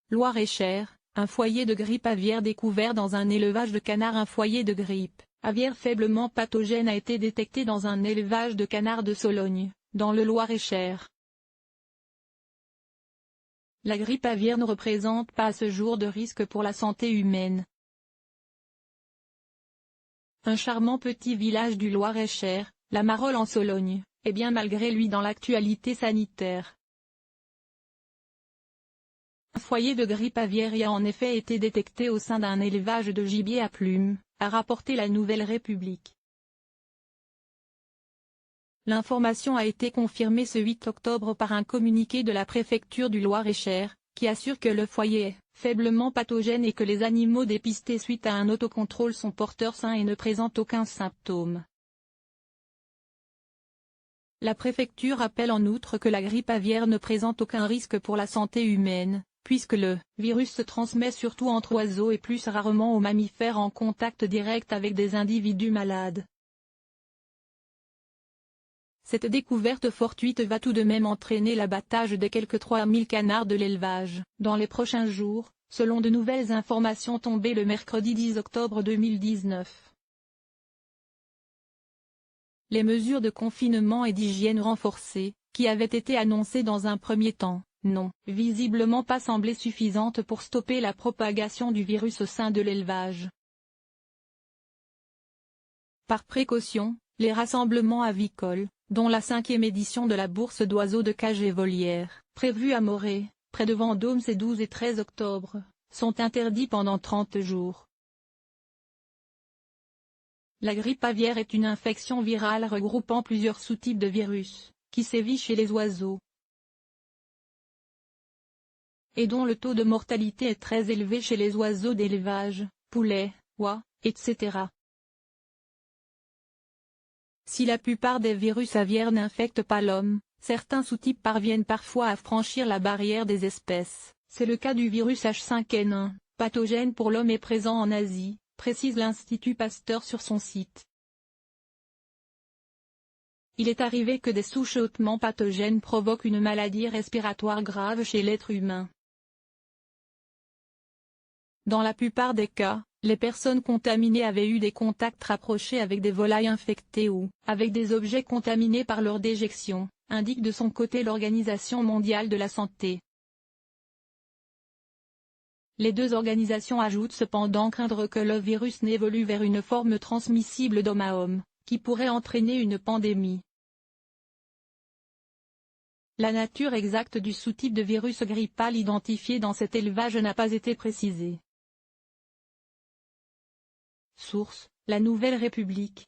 Loir-et-Cher, un foyer de grippe aviaire découvert dans un élevage de canards. Un foyer de grippe aviaire faiblement pathogène a été détecté dans un élevage de canards de Sologne, dans le Loir-et-Cher. La grippe aviaire ne représente pas à ce jour de risque pour la santé humaine. Un charmant petit village du Loir-et-Cher, la Marolles en Sologne, est bien malgré lui dans l'actualité sanitaire. Un foyer de grippe aviaire y a en effet été détecté au sein d'un élevage de gibier à plumes, a rapporté la Nouvelle République. L'information a été confirmée ce 8 octobre par un communiqué de la préfecture du Loir-et-Cher, qui assure que le foyer est faiblement pathogène et que les animaux dépistés suite à un autocontrôle sont porteurs sains et ne présentent aucun symptôme. La préfecture rappelle en outre que la grippe aviaire ne présente aucun risque pour la santé humaine, puisque le virus se transmet surtout entre oiseaux et plus rarement aux mammifères en contact direct avec des individus malades. Cette découverte fortuite va tout de même entraîner l'abattage de quelques 3000 canards de l'élevage dans les prochains jours, selon de nouvelles informations tombées le mercredi 10 octobre 2019. Les mesures de confinement et d'hygiène renforcées, qui avaient été annoncées dans un premier temps, n'ont visiblement pas semblé suffisantes pour stopper la propagation du virus au sein de l'élevage. Par précaution, les rassemblements avicoles, dont la 5e édition de la bourse d'oiseaux de cage et volière, prévue à Morée, près de Vendôme ces 12 et 13 octobre, sont interdits pendant 30 jours. La grippe aviaire est une infection virale regroupant plusieurs sous-types de virus, qui sévit chez les oiseaux, et dont le taux de mortalité est très élevé chez les oiseaux d'élevage, poulets, oies, etc. Si la plupart des virus aviaires n'infectent pas l'homme, certains sous-types parviennent parfois à franchir la barrière des espèces. C'est le cas du virus H5N1, pathogène pour l'homme et présent en Asie, précise l'Institut Pasteur sur son site. Il est arrivé que des souches hautement pathogènes provoquent une maladie respiratoire grave chez l'être humain. Dans la plupart des cas, les personnes contaminées avaient eu des contacts rapprochés avec des volailles infectées ou avec des objets contaminés par leur déjection, indique de son côté l'Organisation mondiale de la santé. Les deux organisations ajoutent cependant craindre que le virus n'évolue vers une forme transmissible d'homme à homme, qui pourrait entraîner une pandémie. La nature exacte du sous-type de virus grippal identifié dans cet élevage n'a pas été précisée. Source: La Nouvelle République.